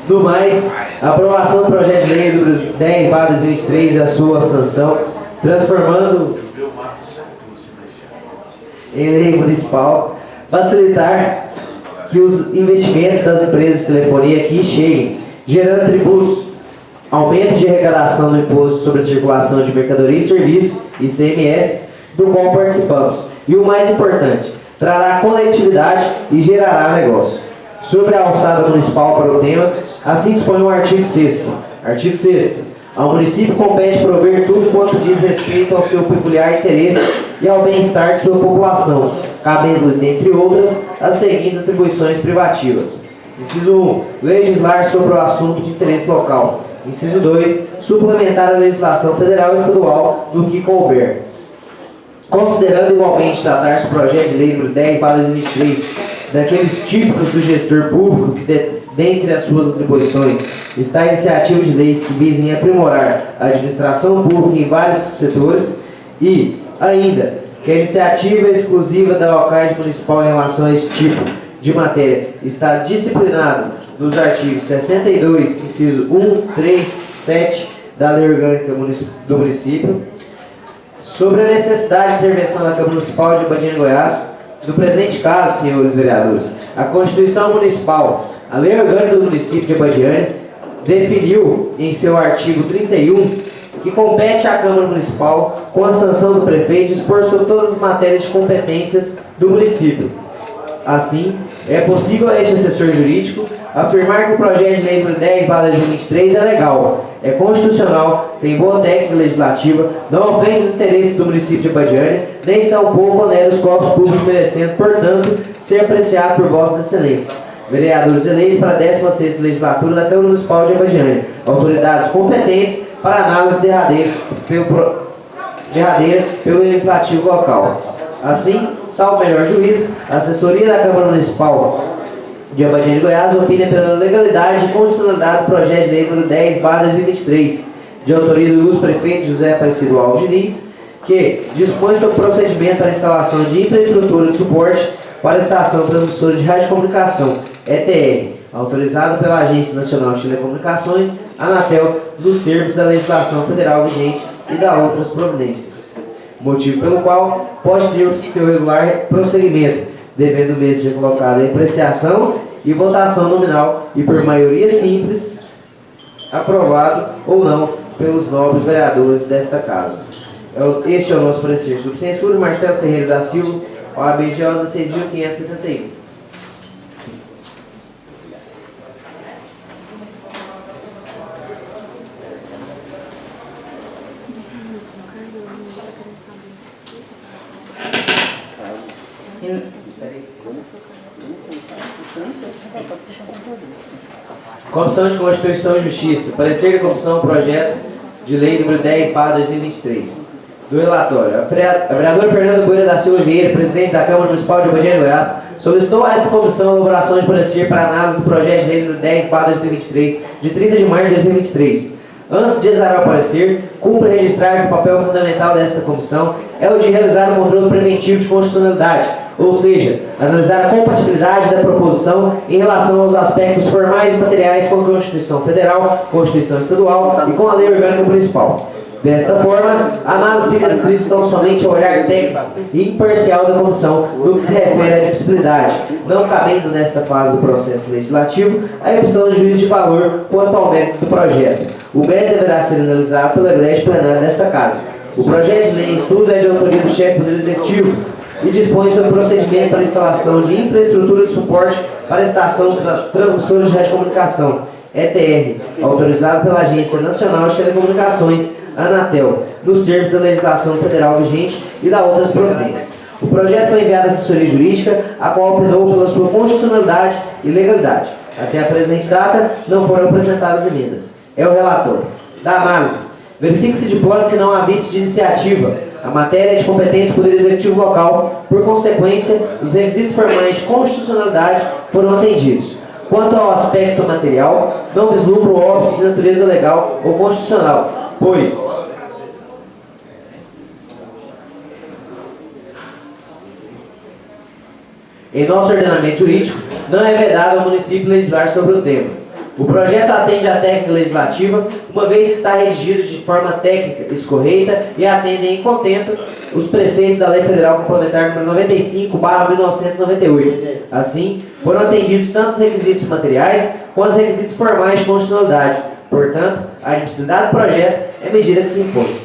Do mais, a aprovação do projeto de lei número 10/2023 e a sua sanção, transformando em lei municipal, facilitar que os investimentos das empresas de telefonia aqui cheguem, gerando tributos, aumento de arrecadação do imposto sobre a circulação de mercadoria e serviço, ICMS, do qual participamos. E o mais importante, trará conectividade e gerará negócio. Sobre a alçada municipal para o tema, assim dispõe o artigo 6º. Artigo 6º. Ao município compete prover tudo quanto diz respeito ao seu peculiar interesse e ao bem-estar de sua população, cabendo-lhe, dentre outras, as seguintes atribuições privativas. Inciso 1. Legislar sobre o assunto de interesse local. Inciso 2. Suplementar a legislação federal e estadual no que couber. Considerando igualmente tratar-se do projeto de lei número 10/2023, daqueles típicos do gestor público que, dentre as suas atribuições, está a iniciativa de leis que visem aprimorar a administração pública em vários setores e, ainda, que a iniciativa exclusiva da alcalde municipal em relação a esse tipo de matéria está disciplinado nos artigos 62, inciso 1, 3, 7 da Lei Orgânica do Município, sobre a necessidade de intervenção da Câmara Municipal de Abadiânia, Goiás. No presente caso, senhores vereadores, a Constituição Municipal, a Lei Orgânica do Município de Abadiânia, definiu em seu artigo 31 que compete à Câmara Municipal, com a sanção do prefeito, dispor sobre todas as matérias de competências do município. Assim, É possível a este assessor jurídico afirmar que o projeto de lei número 10/2023 é legal, é constitucional, tem boa técnica legislativa, não ofende os interesses do município de Abadiânia, nem tampouco onera os cofres públicos, merecendo, portanto, ser apreciado por vossas excelências. Vereadores eleitos para a 16ª legislatura da Câmara Municipal de Abadiânia, autoridades competentes para análise derradeira pelo legislativo local. Assim, salvo melhor juízo, a assessoria da Câmara Municipal de Abadiânia, Goiás, opina pela legalidade e constitucionalidade do projeto de lei número 10/2023, de autoria do ilustre prefeito José Aparecido Alves Diniz, que dispõe sobre o procedimento para a instalação de infraestrutura de suporte para a estação transmissora de radiocomunicação, ETR, autorizado pela Agência Nacional de Telecomunicações, Anatel, nos termos da legislação federal vigente e da outras providências. Motivo pelo qual pode ter o seu regular prosseguimento, devendo o mesmo ser colocado em apreciação e votação nominal e por maioria simples, aprovado ou não pelos nobres vereadores desta casa. Este é o nosso parecer sob censura. Marcelo Ferreira da Silva, OAB GOSA 6.571. Comissão de Constituição e Justiça. Parecer da Comissão Projeto de Lei número 10/2023. Do relatório. A vereadora Fernanda Boeira da Silva Vieira, presidente da Câmara Municipal de Abadiânia, Goiás, solicitou a esta comissão a elaboração de parecer para análise do projeto de lei número 10/2023, de 30 de maio de 2023. Antes de exarar o parecer, cumpre registrar que o papel fundamental desta comissão é o de realizar um controle preventivo de constitucionalidade, ou seja, analisar a compatibilidade da proposição em relação aos aspectos formais e materiais com a Constituição Federal, Constituição Estadual e com a Lei Orgânica Municipal. Desta forma, a análise fica restrita tão somente ao olhar técnico e imparcial da comissão no que se refere à admissibilidade, não cabendo nesta fase do processo legislativo a opção de juízo de valor quanto ao mérito do projeto. O mérito deverá ser analisado pela grade plenária desta Casa. O projeto de lei em estudo é de autoria do chefe do Poder Executivo e dispõe sobre o procedimento para a instalação de infraestrutura de suporte para a estação transmissora de radiocomunicação, ETR, autorizado pela Agência Nacional de Telecomunicações, Anatel, nos termos da legislação federal vigente e da outras providências. O projeto foi enviado à assessoria jurídica, a qual optou pela sua constitucionalidade e legalidade. Até a presente data, não foram apresentadas emendas. É o relator. Da análise. Verifica-se de plano que não há vício de iniciativa. A matéria é de competência do Poder Executivo local. Por consequência, os requisitos formais de constitucionalidade foram atendidos. Quanto ao aspecto material, não vislumbra o óbice de natureza legal ou constitucional, pois em nosso ordenamento jurídico não é vedado ao município legislar sobre o tema. O projeto atende à técnica legislativa, uma vez que está redigido de forma técnica, escorreita e atende em contento os preceitos da Lei Federal Complementar nº 95/1998. Assim, foram atendidos tanto os requisitos materiais quanto os requisitos formais de constitucionalidade. Portanto, a admissibilidade do projeto é medida que se impõe.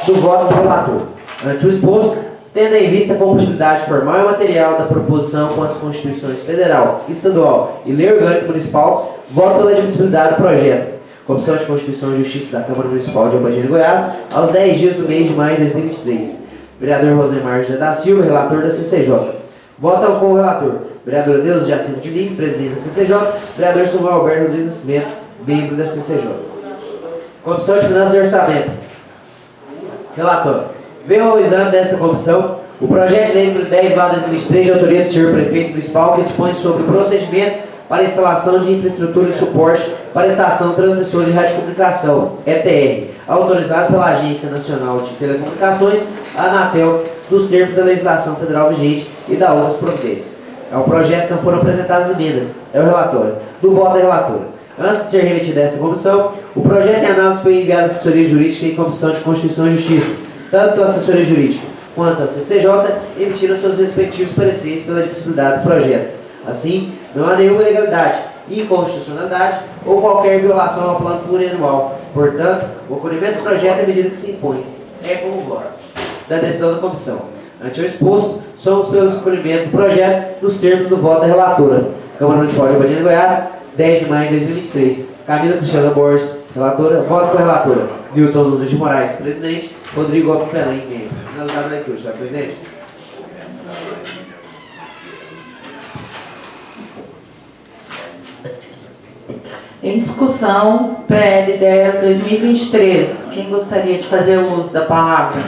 Do voto do relator. Ante o exposto, tendo em vista a compatibilidade formal e material da proposição com as Constituições Federal, Estadual e Lei Orgânica Municipal, voto pela admissibilidade do projeto. Comissão de Constituição e Justiça da Câmara Municipal de Abadiânia, Goiás, aos 10 dias do mês de maio de 2023. Vereador Rosemar José da Silva, relator da CCJ. Votam com o relator. Vereador Deus Jacinto Diniz, presidente da CCJ. Vereador Samuel Alberto Rodrigues Nascimento, membro da CCJ. Comissão de Finanças e Orçamento. Relator. Veio ao exame desta comissão o projeto de lei número 10/2023 de autoria do senhor prefeito municipal que dispõe sobre o procedimento para a instalação de infraestrutura de suporte para a estação transmissora de radiocomunicação, ETR, autorizado pela Agência Nacional de Telecomunicações, a Anatel, nos termos da legislação federal vigente e da outras providências. Ao projeto não foram apresentadas emendas. É o relatório. Do voto da relatora. Antes de ser remetido a esta comissão, o projeto em análise foi enviado à assessoria jurídica e Comissão de Constituição e Justiça. Tanto a assessoria jurídica quanto a CCJ emitiram seus respectivos pareceres pela admissibilidade do projeto. Assim, não há nenhuma ilegalidade, inconstitucionalidade ou qualquer violação ao plano plurianual. Portanto, o acolhimento do projeto é a medida que se impõe. É como voto. Da decisão da comissão. Ante o exposto, somos pelo escolhimento do projeto nos termos do voto da relatora. Câmara Municipal de Abadiânia, Goiás, 10 de maio de 2023. Camila Cristiana Borges, relatora. Voto com a relatora. Newton Nunes de Moraes, presidente. Rodrigo Alves Belém, membro. Finalizado a leitura, senhor presidente. Em discussão, PL 10/2023. Quem gostaria de fazer uso da palavra?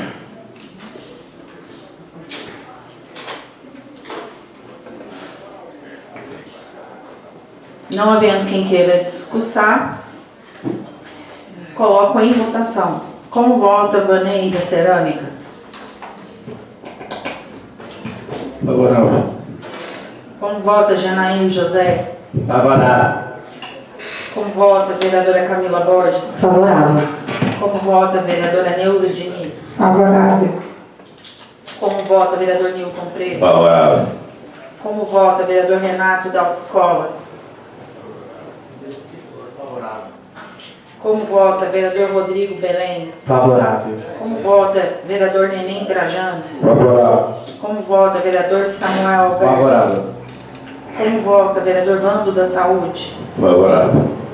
Não havendo quem queira discussar, coloco em votação. Como vota Vaneida Cerâmica? Favorável. Como vota Janaína José? Favorável. Como vota a vereadora Camila Borges? Favorável. Como vota a vereadora Neuza Diniz? Favorável. Como vota o vereador Newton Preto? Favorável. Como vota o vereador Renato da Autoescola? Como vota o vereador Rodrigo Belém? Favorável. Como vota o vereador Neném Trajano? Favorável. Como vota o vereador Samuel Alberto? Favorável. Como vota o vereador Vando da Saúde? Favorável.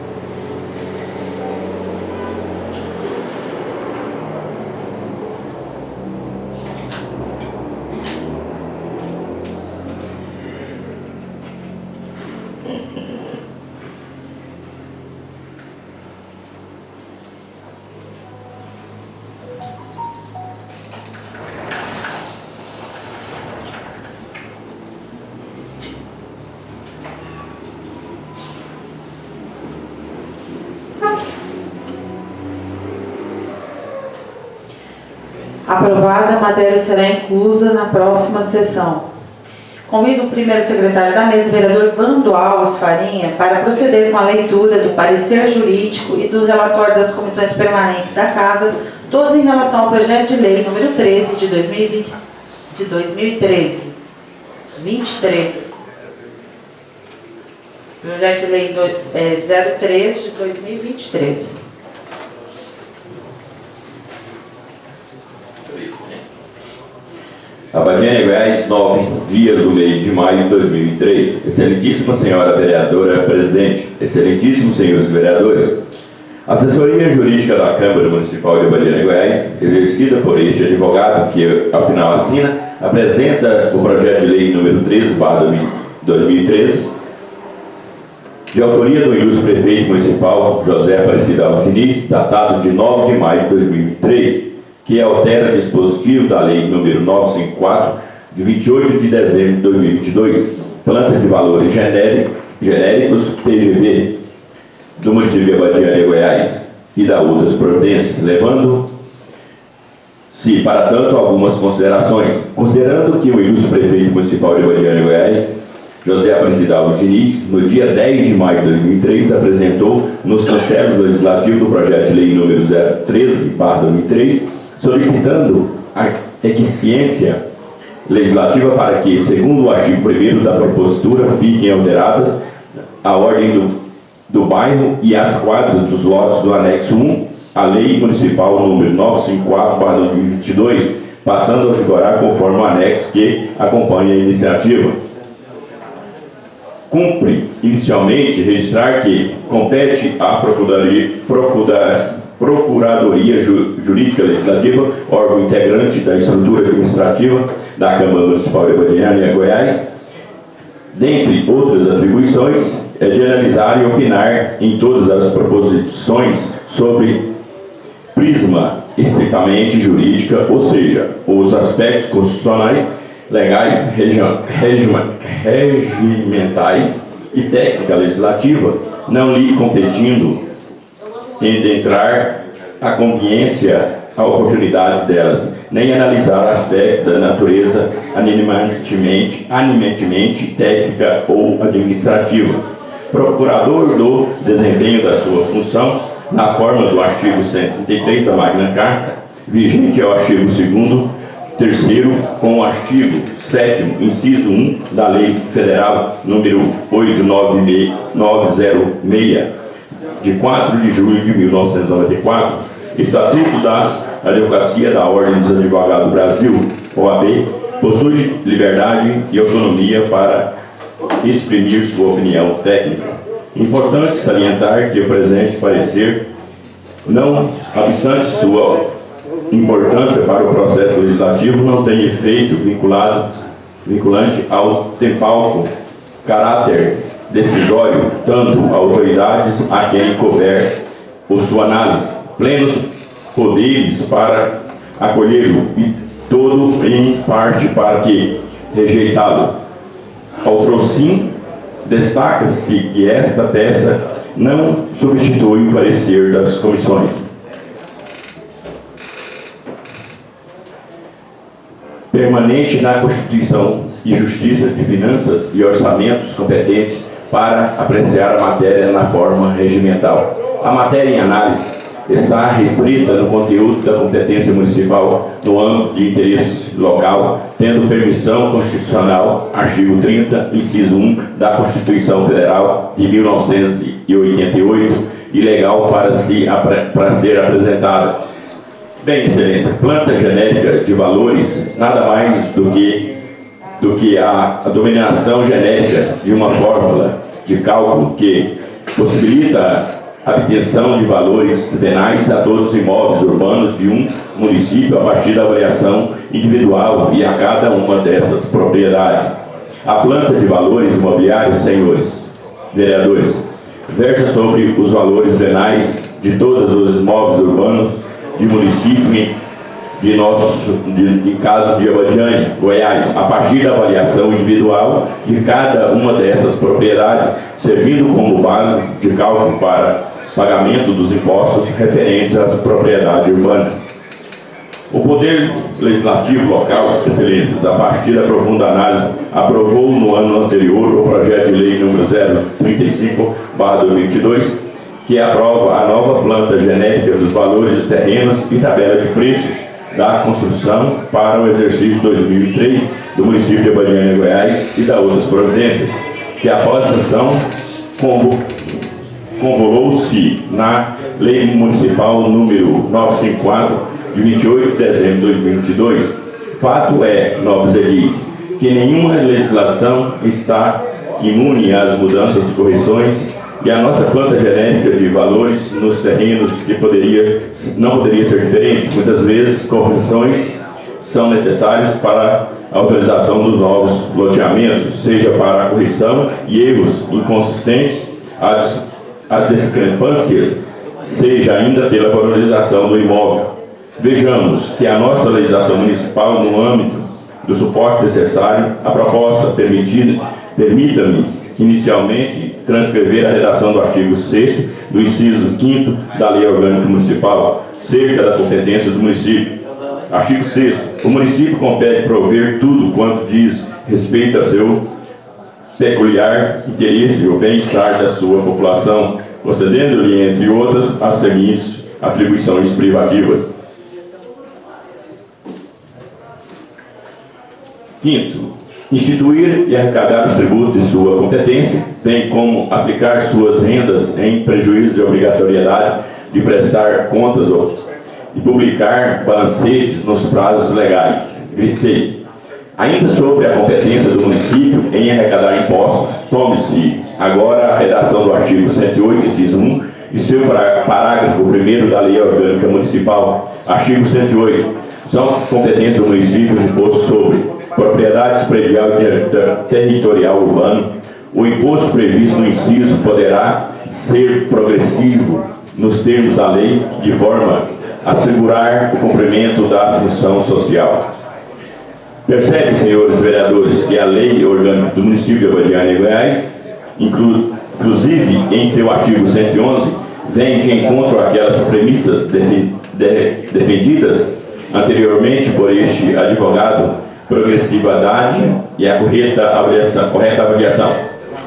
Aprovada, a matéria será inclusa na próxima sessão. Convido o primeiro secretário da mesa, vereador Vando Alves Farinha, para proceder com a leitura do parecer jurídico e do relatório das comissões permanentes da Casa, todos em relação ao projeto de lei número 13 de 2013. 23. Projeto de lei 03 de 2023. Abadiânia, Goiás, 9 dias do mês de maio de 2003. Excelentíssima senhora vereadora presidente, excelentíssimos senhores vereadores, a assessoria jurídica da Câmara Municipal de Abadiânia, Goiás, exercida por este advogado, que afinal assina, apresenta o projeto de lei número 13/2013, de autoria do ilustre prefeito municipal José Aparecido Alves Diniz, datado de 9 de maio de 2003, que altera dispositivo da Lei nº 954, de 28 de dezembro de 2022, planta de valores genéricos PGV, do município de Abadiânia, Goiás, e da outras providências, levando-se, para tanto, algumas considerações. Considerando que o ilustre prefeito municipal de Abadiânia, Goiás, José Aparecido Alves Diniz, no dia 10 de maio de 2003, apresentou nos cancelos legislativos do projeto de lei número 013/2003, solicitando a eficiência legislativa para que, segundo o artigo 1º da propositura, fiquem alteradas a ordem do bairro e as quadras dos lotes do anexo 1 à Lei Municipal número 954/2022, passando a vigorar conforme o anexo que acompanha a iniciativa. Cumpre, inicialmente, registrar que compete à Procuradoria Jurídica Legislativa, órgão integrante da estrutura administrativa da Câmara Municipal de Abadiânia, Goiás, dentre outras atribuições, é de analisar e opinar em todas as proposições sobre prisma estritamente jurídica, ou seja, os aspectos constitucionais, legais, regimentais e técnica legislativa, não lhe competindo entrar a conveniência, a oportunidade delas, nem analisar aspectos da natureza animentemente técnica ou administrativa. Procurador do desempenho da sua função, na forma do artigo 133 da Magna Carta, vigente ao artigo 2º, 3º, com o artigo 7º, inciso 1 da Lei Federal número 8.906, de 4 de julho de 1994, Estatuto da Advocacia da Ordem dos Advogados do Brasil, OAB, possui liberdade e autonomia para exprimir sua opinião técnica. Importante salientar que o presente parecer, não obstante sua importância para o processo legislativo, não tem efeito vinculante ao tempalco caráter decisório, tanto autoridades a quem couber por sua análise, plenos poderes para acolhê-lo e todo em parte para que rejeitá-lo. Outrosim, destaca-se que esta peça não substitui o parecer das comissões. Permanente na Constituição e Justiça de Finanças e Orçamentos competentes para apreciar a matéria na forma regimental. A matéria em análise está restrita no conteúdo da competência municipal no âmbito de interesse local, tendo permissão constitucional, artigo 30, inciso 1 da Constituição Federal de 1988, e legal para ser apresentada. Bem, Excelência, planta genérica de valores nada mais do que a dominação genérica de uma fórmula de cálculo que possibilita a obtenção de valores venais a todos os imóveis urbanos de um município a partir da avaliação individual e a cada uma dessas propriedades. A planta de valores imobiliários, senhores vereadores, versa sobre os valores venais de todos os imóveis urbanos de município de caso de Abadiânia, Goiás, a partir da avaliação individual de cada uma dessas propriedades, servindo como base de cálculo para pagamento dos impostos referentes à propriedade urbana. O Poder Legislativo Local, Excelências, a partir da profunda análise, aprovou no ano anterior o projeto de lei número 035/2022, que aprova a nova planta genérica dos valores dos terrenos e tabela de preços da construção para o exercício 2003 do município de Abadiânia, Goiás, e da outras providências, que após a sanção convolou-se na Lei Municipal número 954, de 28 de dezembro de 2022. Fato é, nobres edis, que nenhuma legislação está imune às mudanças e correções, e a nossa planta genérica de valores nos terrenos não poderia ser diferente. Muitas vezes, correções são necessárias para a autorização dos novos loteamentos, seja para a correção e erros inconsistentes, as discrepâncias, seja ainda pela valorização do imóvel. Vejamos que a nossa legislação municipal, no âmbito do suporte necessário, a proposta permita-me inicialmente transcrever a redação do artigo 6º do inciso 5º da Lei Orgânica Municipal, cerca da competência do município. Artigo 6º. O município compete prover tudo quanto diz respeito a seu peculiar interesse e o bem-estar da sua população, concedendo-lhe, entre outras, as seguintes atribuições privativas. Quinto, instituir e arrecadar os tributos de sua competência, bem como aplicar suas rendas em prejuízo de obrigatoriedade de prestar contas e publicar balancetes nos prazos legais. Grifei. Ainda sobre a competência do município em arrecadar impostos, tome-se agora a redação do artigo 108, inciso 1, e seu parágrafo 1º da Lei Orgânica Municipal. Artigo 108. São competentes do município o imposto sobre propriedades predial e territorial urbano. O imposto previsto no inciso poderá ser progressivo nos termos da lei, de forma a assegurar o cumprimento da função social. Percebe, senhores vereadores, que a Lei Orgânica do município de Abadiânia, Goiás, inclusive em seu artigo 111, vem de encontro àquelas premissas defendidas anteriormente por este advogado: progressividade e a correta avaliação.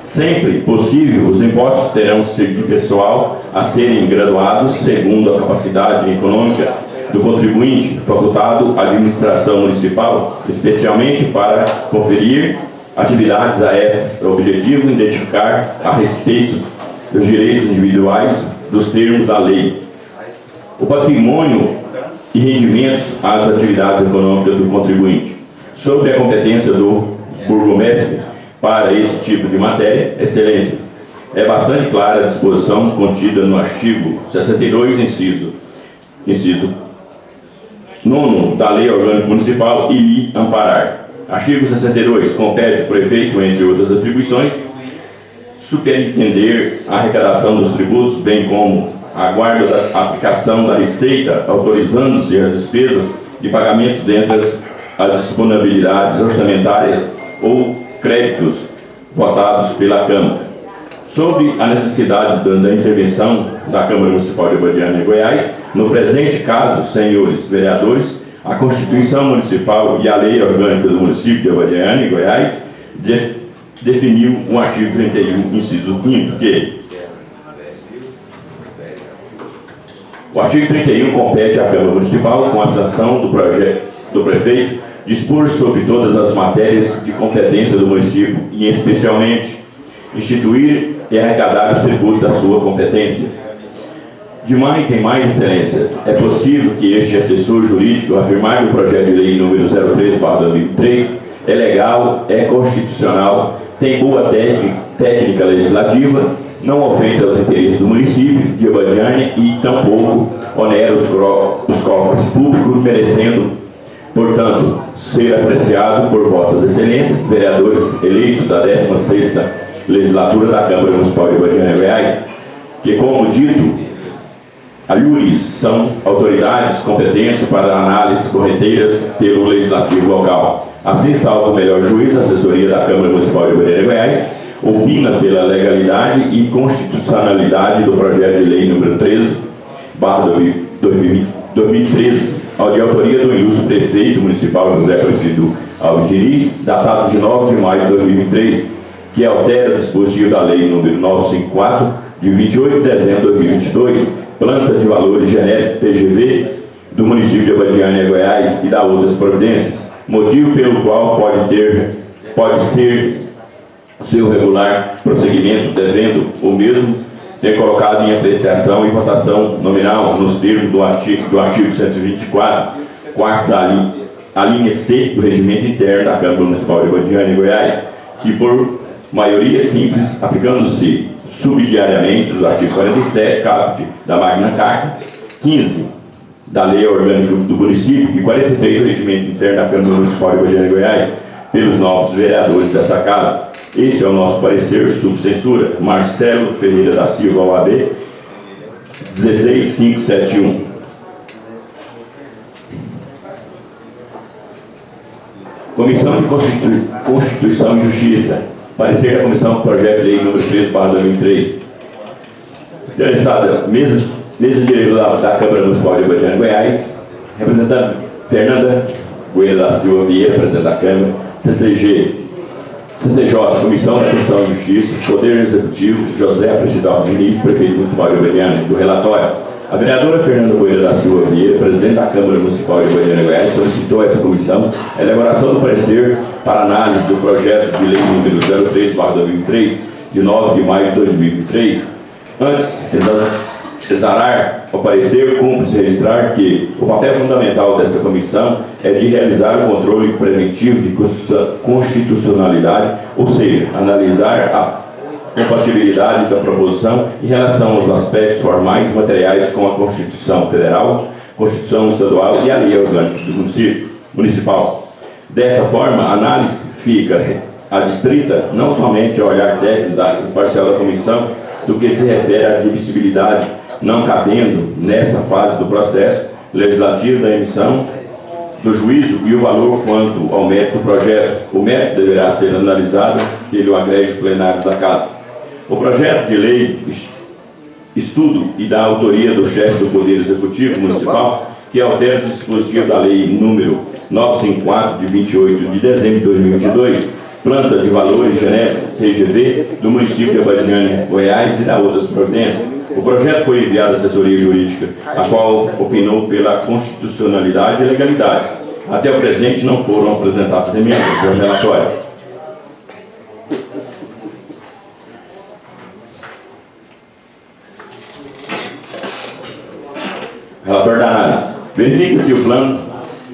Sempre possível, os impostos terão de pessoal a serem graduados segundo a capacidade econômica do contribuinte, facultado à administração municipal, especialmente para conferir atividades a esse objetivo, identificar a respeito dos direitos individuais dos termos da lei, o patrimônio e rendimentos às atividades econômicas do contribuinte. sobre a competência do burgomestre para esse tipo de matéria, excelências. É bastante clara a disposição contida no artigo 62, inciso 9 da Lei Orgânica Municipal e lhe amparar. Artigo 62. Compete ao prefeito, entre outras atribuições, superintender a arrecadação dos tributos, bem como a guarda da aplicação da receita, autorizando-se as despesas de pagamento dentre as disponibilidades orçamentárias ou créditos votados pela Câmara. Sobre a necessidade da intervenção da Câmara Municipal de Abadiânia e Goiás, no presente caso, senhores vereadores, a Constituição Municipal e a Lei Orgânica do Município de Abadiânia e Goiás definiu o artigo 31, inciso 5º, que o artigo 31 compete à Câmara Municipal, com a sanção do projeto do prefeito, dispor sobre todas as matérias de competência do município e, especialmente, instituir e arrecadar os tributos da sua competência. De mais em mais, excelências, é possível que este assessor jurídico afirmar que o projeto de lei número 03/2003 é legal, é constitucional, tem boa técnica legislativa, não ofende aos interesses do município de Abadiânia e tampouco onera os cofres públicos, merecendo, portanto, ser apreciado por vossas excelências, vereadores eleitos da 16ª legislatura da Câmara Municipal de Abadiânia e Goiás, que, como dito, alhures são autoridades competentes para análises correteiras pelo legislativo local. Assim, salvo o melhor juízo, a assessoria da Câmara Municipal de Abadiânia e Goiás opina pela legalidade e constitucionalidade do projeto de lei número 13/2013, de autoria do ilustre prefeito municipal José Aparecido Alves Diniz, datado de 9 de maio de 2003, que altera o dispositivo da lei número 954, de 28 de dezembro de 2022, planta de valores genéricos PGV do município de Abadiânia, Goiás, e da outras providências, motivo pelo qual pode ser seu regular prosseguimento, devendo o mesmo ter colocado em apreciação e votação nominal nos termos do artigo 124, a linha C do regimento interno da Câmara Municipal de Abadiânia e Goiás, e por maioria simples, aplicando-se subsidiariamente os artigos 47, caput da Magna Carta, 15 da Lei Orgânica do Município e 43 do regimento interno da Câmara Municipal de Abadiânia e Goiás, pelos novos vereadores dessa casa. Este é o nosso parecer, sob censura. Marcelo Ferreira da Silva, OAB, 16571. Comissão de Constituição e Justiça. Parecer da Comissão do Projeto de Lei número 13/2003. Interessada, mesa diretora da Câmara Municipal de Abadiânia e Goiás, representante Fernanda Goeira da Silva Vieira, presidente da Câmara, CCJ, Comissão de Constituição e Justiça, Poder Executivo, José Aparecido Alves Diniz, prefeito municipal de Abadiânia. Do relatório, a vereadora Fernanda Goeira da Silva Vieira, presidente da Câmara Municipal de Abadiânia e Goiás, solicitou a essa comissão a elaboração do parecer para análise do projeto de lei número 03/2003, de 9 de maio de 2023. Antes de exarar o parecer, cumpre-se registrar que o papel fundamental dessa comissão é de realizar o controle preventivo de constitucionalidade, ou seja, analisar a compatibilidade da proposição em relação aos aspectos formais e materiais com a Constituição Federal, Constituição Estadual e a Lei Orgânica do Municipal. Dessa forma, a análise fica adstrita não somente ao olhar técnico e parcial da comissão, do que se refere à admissibilidade, não cabendo, nessa fase do processo legislativo, da emissão do juízo e o valor quanto ao mérito do projeto. O mérito deverá ser analisado pelo agrégio plenário da Casa. O projeto de lei, estudo e da autoria do chefe do Poder Executivo Municipal, que altera o dispositivo da lei número 954, de 28 de dezembro de 2022, planta de valores genéricos, PGV, do município de Abadiânia, Goiás, e da outras providências. O projeto foi enviado à assessoria jurídica, a qual opinou pela constitucionalidade e legalidade. Até o presente não foram apresentadas emendas ao relatório. Relatório da análise. Verifica-se o plano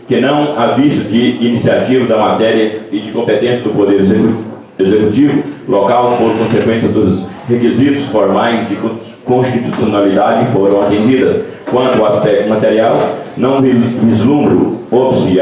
que não a visto de iniciativa da matéria e de competência do Poder Executivo local, por consequência dos requisitos formais de constitucionalidade foram atendidas. Quanto ao aspecto material, não vislumbro óbice